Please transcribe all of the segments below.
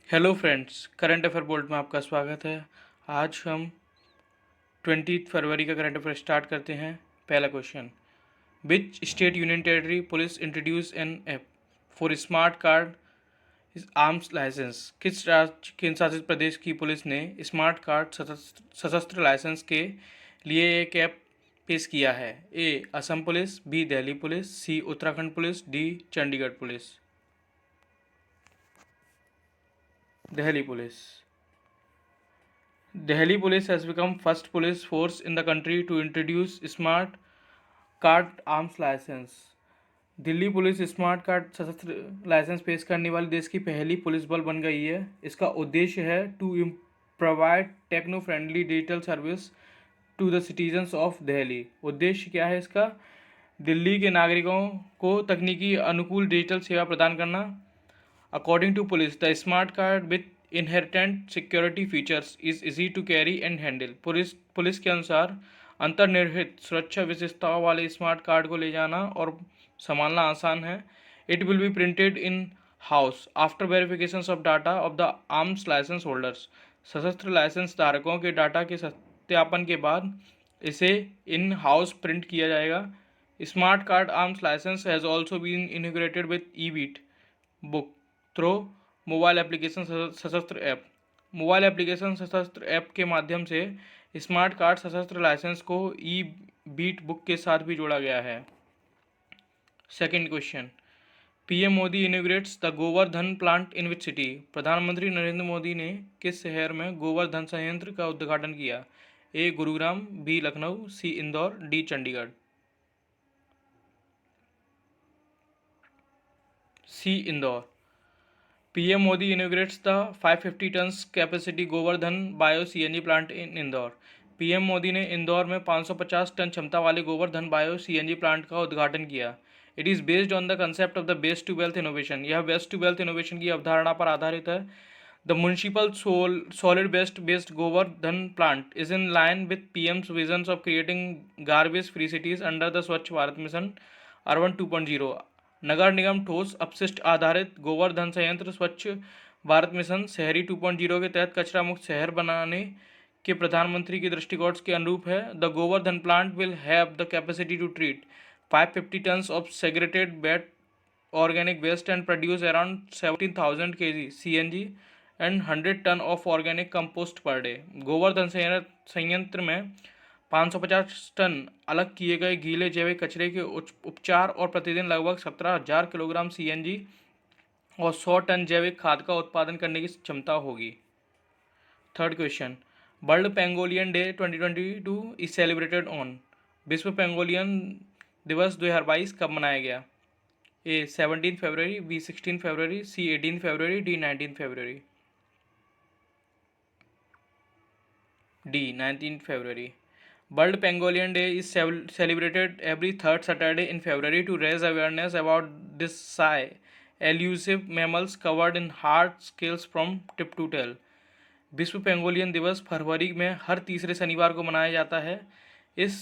Hello friends, current affair bolt में आपका स्वागत है। आज हम 20 फरवरी का करंट अफेयर स्टार्ट करते हैं। पहला question, which state union territory police introduce an app for smart card arms licence? किस राज्य केंद्र शासित प्रदेश की पुलिस ने स्मार्ट कार्ड सशस्त्र लाइसेंस के लिए एक ऐप पेश किया है? A Assam police, B Delhi police, C Uttarakhand police, D Chandigarh police. Delhi police. Delhi police has become first police force in the country to introduce smart card arms license. Delhi police smart card सशस्त्र licence पेश करने वाली देश की पहली पुलिस बल बन गई है। इसका उद्देश्य है to provide techno friendly digital service to the citizens of Delhi. उद्देश्य क्या है इसका? दिल्ली के नागरिकों को तकनीकी अनुकूल डिजिटल सेवा प्रदान करना। According to police, the smart card with inherent security features is easy to carry and handle. Police के अनुसार अंतर्निहित सुरक्षा विशेषताओं वाले स्मार्ट कार्ड को ले जाना और संभालना आसान है। It will be printed in house after verification of data of the arms licence holders. सशस्त्र लाइसेंस धारकों के डाटा के सत्यापन के बाद इसे इन हाउस प्रिंट किया जाएगा। Smart card arms licence has also been integrated with e beat book through mobile application सशस्त्र ऐप। मोबाइल एप्लीकेशन सशस्त्र ऐप के माध्यम से स्मार्ट कार्ड सशस्त्र लाइसेंस को ई बीट बुक के साथ भी जोड़ा गया है। Second question, PM Modi इनोग्रेट्स the Gobardhan plant in which city? प्रधानमंत्री नरेंद्र मोदी ने किस शहर में गोवर्धन संयंत्र का उद्घाटन किया? A Gurugram, B Lucknow, C Indore, D Chandigarh. C Indore. PM Modi inaugurates the 550 tons capacity Gobardhan bio CNG plant in Indore. PM Modi ने इंदौर में 550 टन क्षमता वाले गोवर्धन बायो CNG प्लांट का उद्घाटन किया। It is based on the concept of the waste to wealth innovation. यह waste to wealth innovation की अवधारणा पर आधारित है। The municipal solid waste based Govardhan plant is in line with PM's vision of creating garbage free cities under the Swachh Bharat mission urban 2.0। नगर निगम ठोस अपशिष्ट आधारित गोवर्धन संयंत्र स्वच्छ भारत मिशन शहरी 2.0 के तहत कचरा मुक्त शहर बनाने के प्रधानमंत्री के दृष्टिकोण के अनुरूप है। The Gobardhan plant will have the capacity to treat 550 tons of segregated wet organic waste and produce around 17,000 kg CNG and 100 ton of organic compost per day. Gobardhan संयंत्र में 550 टन अलग किए गए गीले जैविक कचरे के उपचार और प्रतिदिन लगभग 17,000 किलोग्राम CNG और 100 टन जैविक खाद का उत्पादन करने की क्षमता होगी। Third question, world pangolin day 2022 is celebrated on? विश्व पेंगोलियन दिवस 2022 कब मनाया गया? ए 17 फरवरी, B 16 February, C 18 February, D 19 February. D 19 February. World Pangolin Day is celebrated every third Saturday in February to raise awareness about this elusive mammals covered in hard scales from tip to tail. विश्व pangolin दिवस फरवरी में हर तीसरे शनिवार को मनाया जाता है। इस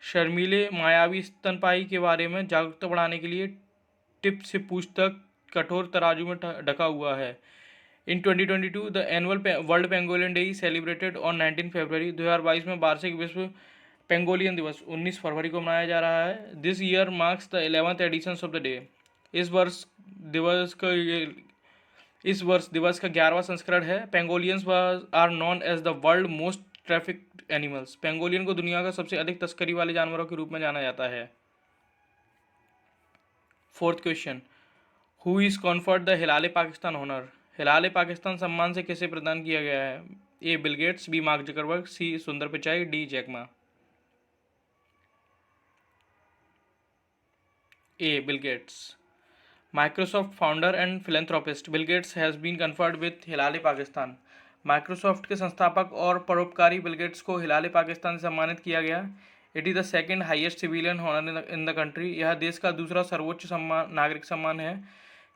शर्मीले मायावी स्तनपायी के बारे में जागरूकता बढ़ाने के लिए टिप से पूंछ तक कठोर तराजू में ढका हुआ है। इन 2022 the annual world pangolin day celebrated on 19 फरवरी। 2022 में वार्षिक विश्व पेंगोलियन दिवस 19 फरवरी को मनाया जा रहा है। This year marks the 11th edition of the day. इस वर्ष दिवस का 11वां संस्करण है। Pangolins are known as the world most trafficked animals. Pangolin को दुनिया का सबसे अधिक तस्करी वाले जानवरों के रूप में जाना जाता है। Fourth question, who is conferred the Hilal Pakistan honour? Hilal Pakistan सम्मान से किसे प्रदान किया गया है? A Bill Gates, B Mark Zuckerberg, C Sundar Pichai, D Jack Ma. A. Bill Gates. Microsoft founder and philanthropist Bill Gates has been conferred with Hilal Pakistan. Microsoft के संस्थापक और परोपकारी बिल गेट्स को हिलाल पाकिस्तान से सम्मानित किया गया। It is the second highest civilian honour in the country. यह देश का दूसरा सर्वोच्च सम्मान नागरिक सम्मान है।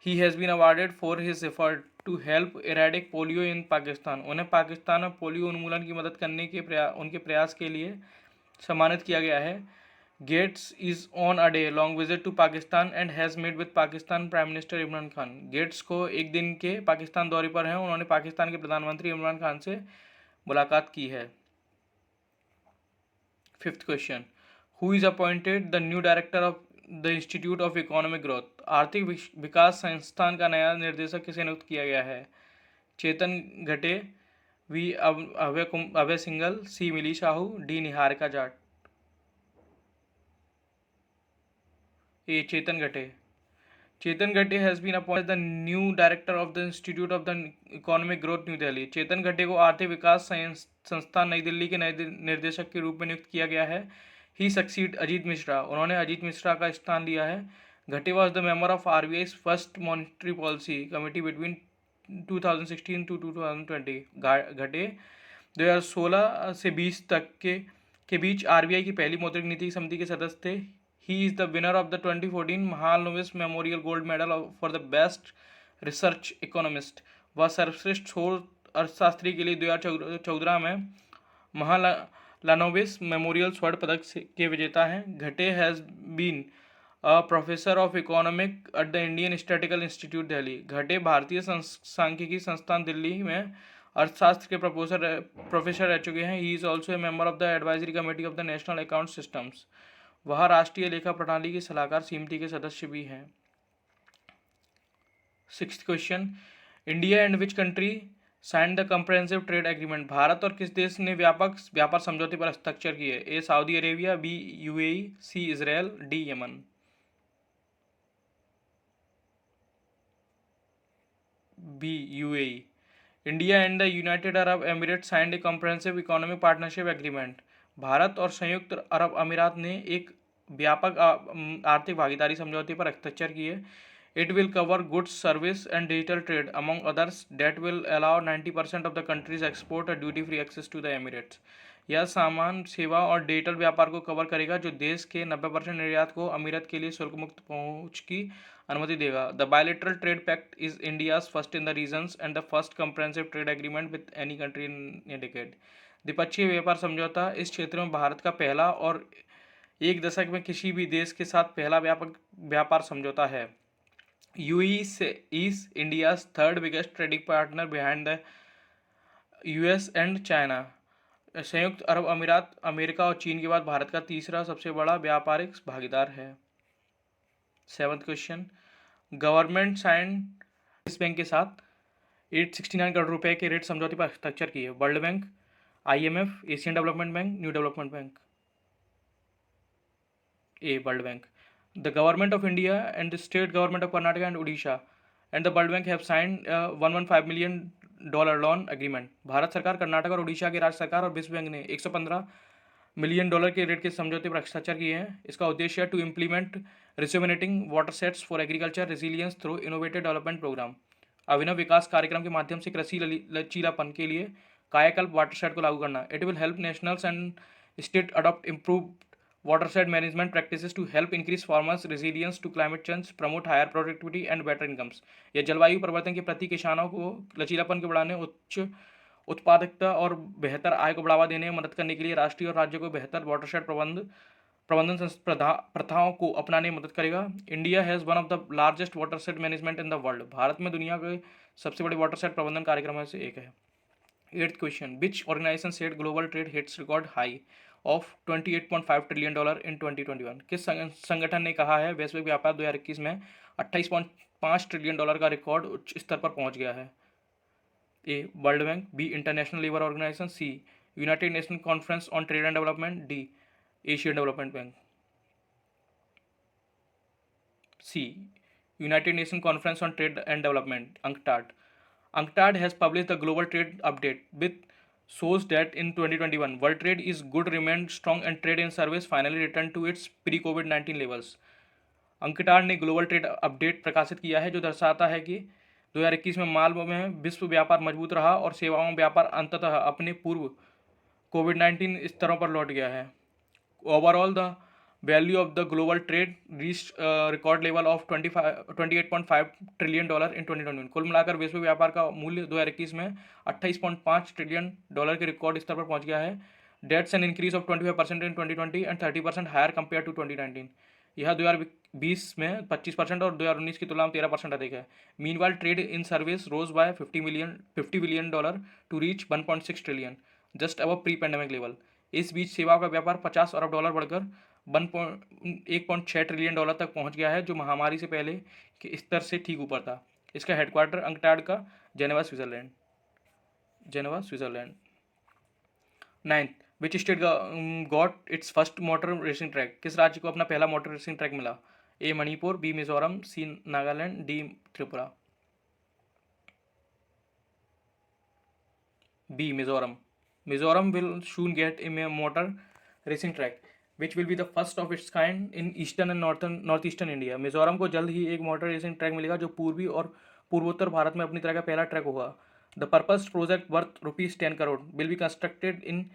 He has been awarded for his effort to help eradicate polio in Pakistan. उन्हें पाकिस्तान में पोलियो उन्मूलन की मदद करने के उनके प्रयास के लिए सम्मानित किया गया है। Gates is on a day long visit to Pakistan and has met with Pakistan prime minister Imran Khan. Gates को एक दिन के पाकिस्तान दौरे पर हैं, उन्होंने पाकिस्तान के प्रधानमंत्री इमरान खान से मुलाकात की है। Fifth question, who is appointed the new director of the Institute of economic growth. आर्थिक विकास संस्थान का नया निर्देशक किसे नियुक्त किया गया है? Chetan Ghate, B Abhay Singhal, C Mili Sahu, D Niharika Jat. A Chetan Ghate. Chetan Ghate has been appointed the new director of the Institute of the Economic Growth New Delhi. Chetan Ghate को आर्थिक विकास संस्थान नई दिल्ली के नए निर्देशक के रूप में नियुक्त किया गया है। ही सक्सीड अजीत मिश्रा, उन्होंने अजीत मिश्रा का स्थान लिया है। Ghate was the member of RBI's first monetary policy committee between 2016 to 2020। Ghate 2016 से 20 तक के बीच RBI की पहली मौद्रिक नीति समिति के सदस्य थे। He is the winner of the 2014 Mahalanobis Memorial Gold Medal for the Best Research Economist। वह सर्वश्रेष्ठ शोध अर्थशास्त्री के लिए 2014 में महालानोबिस मेमोरियल स्वर्ण पदक के विजेता हैं। Ghate has been a professor of economic at the Indian statistical institute Delhi. Ghate भारतीय सांख्यिकी संस्थान दिल्ली में अर्थशास्त्र के प्रोफेसर रह चुके हैं। He is also a member of the advisory committee of the national account systems. वह राष्ट्रीय लेखा प्रणाली की सलाहकार समिति के सदस्य भी हैं। Sixth question, India and which country sign the comprehensive trade agreement. भारत और किस देश ने व्यापक व्यापार समझौते पर हस्ताक्षर किए? A Saudi Arabia, B UAE, C Israel, D Yemen. B UAE। India and the United Arab Emirates signed a comprehensive economic partnership agreement. भारत और संयुक्त अरब अमीरात ने एक व्यापक आर्थिक भागीदारी समझौते पर हस्ताक्षर किए। It will cover goods, service and digital trade among others that will allow 90% of the country's export और duty free access to the Emirates. यह सामान, सेवा और डिजिटल व्यापार को कवर करेगा जो देश के 90% निर्यात को अमीरात के लिए शुल्क मुक्त पहुंच की अनुमति देगा। The bilateral trade pact is India's first in the regions and the first comprehensive trade agreement with any country in a decade. द्विपक्षीय व्यापार समझौता इस क्षेत्र में भारत का पहला और एक दशक में किसी भी देश के साथ पहला व्यापक व्यापार समझौता है। UAE is India's third biggest trading partner behind the US and China। संयुक्त अरब अमीरात अमेरिका और चीन के बाद भारत का तीसरा सबसे बड़ा व्यापारिक भागीदार है। सेवंथ क्वेश्चन, गवर्नमेंट साइन इस बैंक के साथ 869 करोड़ रुपए के ऋण समझौते पर हस्ताक्षर किए? World bank, IMF, Asian Development bank, new development bank. A World bank. The government of India and the state government of Karnataka and Odisha and the World Bank have signed a $115 million loan agreement। Bharat सरकार, कर्नाटक और उड़ीसा की राज्य सरकार और विश्व bank ने $115 million के ऋण के समझौते पर हस्ताक्षर किए हैं। इसका उद्देश्य to implement rejuvenating water sets for agriculture resilience through innovative development programme. अभिनव विकास कार्यक्रम के माध्यम से कृषि लचीलापन के लिए कायाकल्प वाटर सेट को लागू करना। It will help nationals and state adopt improve watershed management practices to help increase farmers' resilience to climate change, promote higher productivity and better incomes। यह जलवायु परिवर्तन के प्रति किसानों को लचीलापन को बढ़ाने, उच्च उत्पादकता और बेहतर आय को बढ़ावा देने में मदद करने के लिए राष्ट्रीय और राज्यों को बेहतर वाटरशेड प्रबंधन प्रथाओं को अपनाने में मदद करेगा। India has one of the largest watershed management in the world. Bharat में दुनिया के सबसे बड़े वाटरशेड प्रबंधन कार्यक्रमों में से एक है। Eighth question, which organisation set global trade hits record high of $28.5 trillion in 2021। किस संगठन ने कहा है वैश्विक व्यापार 2021 में $28.5 ट्रिलियन का रिकॉर्ड उच्च स्तर पर पहुंच गया है? A World Bank, B International Labour Organization, C United Nation Conference on Trade and Development, D Asian Development Bank. C United Nation Conference on Trade and Development, UNCTAD। UNCTAD has published the global trade update with shows that in 2021 world trade is good, remained strong and trade in service finally returned to its pre-COVID-19 levels। UNCTAD ने global trade update प्रकाशित किया है जो दर्शाता है कि 2021 में माल में विश्व व्यापार मजबूत रहा और सेवाओं में व्यापार अंततः अपने पूर्व COVID-19 स्तरों पर लौट गया है। Overall the value of the global trade reach record level of $28.5 trillion in 2021। कुल मिलाकर विश्व व्यापार का मूल्य 2021 में $28.5 ट्रिलियन के रिकॉर्ड स्तर पर पहुंच गया है। That's an increase of 25% in 2020 and 30% higher compared to 2019। यह 2020 में 25% और 2019 की तुलना में 13% अधिक है। Meanwhile trade in service rose by $50 billion to reach 1.6 trillion, just above pre pandemic level. इस बीच सेवाओं का व्यापार $50 अरब बढ़कर 1.6 ट्रिलियन डॉलर तक पहुंच गया है, जो महामारी से पहले के स्तर से ठीक ऊपर था। इसका हेडक्वार्टर अंकटाड का Geneva Switzerland. Ninth, which state got its first motor racing track? किस राज्य को अपना पहला मोटर रेसिंग ट्रैक मिला? A Manipur, B Mizoram, C Nagaland, D Tripura. B Mizoram. Mizoram will soon get a motor racing track which will be the first of its kind in eastern and northeastern India। Mizoram को जल्द ही एक motor racing track मिलेगा जो पूर्वी और पूर्वोत्तर भारत में अपनी तरह का पहला ट्रैक होगा। The purpose project worth ₹10 crore will be constructed in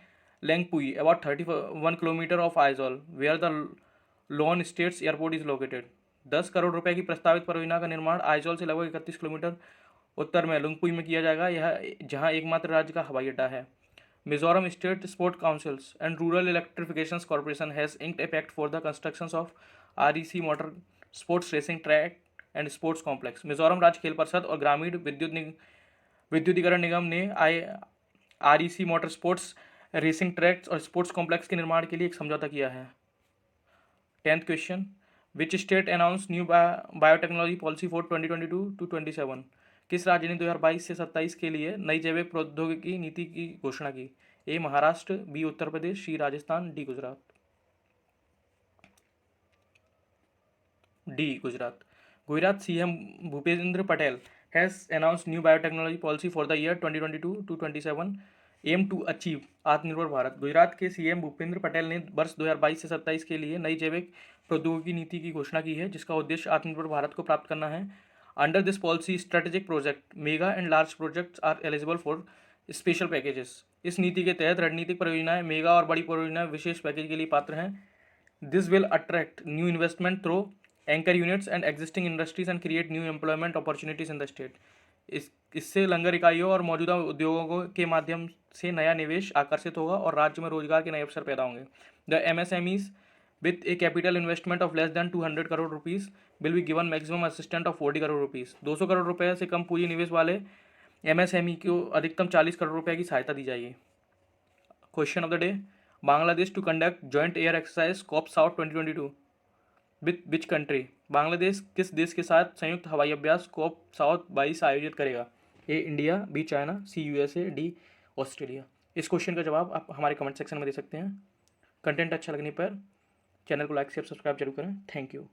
Lengpui, about 31 kilometre of Aizawl, where the lone state's airport is located. 10 crore रुपए की प्रस्तावित परियोजना का निर्माण आइजॉल से लगभग 31 किलोमीटर उत्तर में लुंगपुई में किया जाएगा, यह जहां एकमात्र राज्य का हवाई अड्डा है। Mizoram state sport councils and rural electrification corporation has inked a pact for the construction of REC motor sports racing track and sports complex. Mizoram राज्य खेल परिषद और ग्रामीण विद्युतीकरण निगम ने REC motor sports racing tracks और स्पोर्ट्स कॉम्प्लेक्स के निर्माण के लिए एक समझौता किया है। 10th question, which state announce new biotechnology policy for 2022 to 27? किस राज्य ने 2022 से 27 के लिए नई जैविक प्रौद्योगिकी नीति की घोषणा की? A Maharashtra, B Uttar Pradesh, C Rajasthan, D Gujarat. D Gujarat. Gujarat CM Bhupendra Patel has announce new biotechnology policy for the year 2022 to 27 aim to achieve Aatmanirbhar Bharat. Gujarat के CM भूपेंद्र पटेल ने वर्ष 2022 से 27 के लिए नई जैविक प्रौद्योगिकी नीति की घोषणा की है, जिसका उद्देश्य आत्मनिर्भर भारत को प्राप्त करना है। Under this policy strategic project, mega and large projects are eligible for special packages. इस नीति के तहत रणनीतिक परियोजनाएं, मेगा और बड़ी परियोजनाएं विशेष पैकेज के लिए पात्र हैं। This will attract new investment through anchor units and existing industries and create new employment opportunities in the state. इससे लंगर इकाइयों और मौजूदा उद्योगों के माध्यम से नया निवेश आकर्षित होगा और राज्य में रोजगार के नए अवसर पैदा होंगे। The MSMEs with a capital investment of less than 200 crore rupees will be given maximum assistance of 40 crore rupees. 200 crore रुपए से कम पूंजी निवेश वाले MSME को अधिकतम 40 करोड़ रुपए की सहायता दी जाएगी। Question of the day, Bangladesh to conduct joint air exercise Cope south 2022 with which country? Bangladesh किस देश के साथ संयुक्त हवाई अभ्यास कॉप साउथ 22 आयोजित करेगा? ए इंडिया, बी चाइना, सी USA, डी ऑस्ट्रेलिया। इस क्वेश्चन का जवाब आप हमारे कमेंट सेक्शन में दे सकते हैं। कंटेंट अच्छा लगने पर चैनल को लाइक शेयर सब्सक्राइब जरूर करें। Thank you.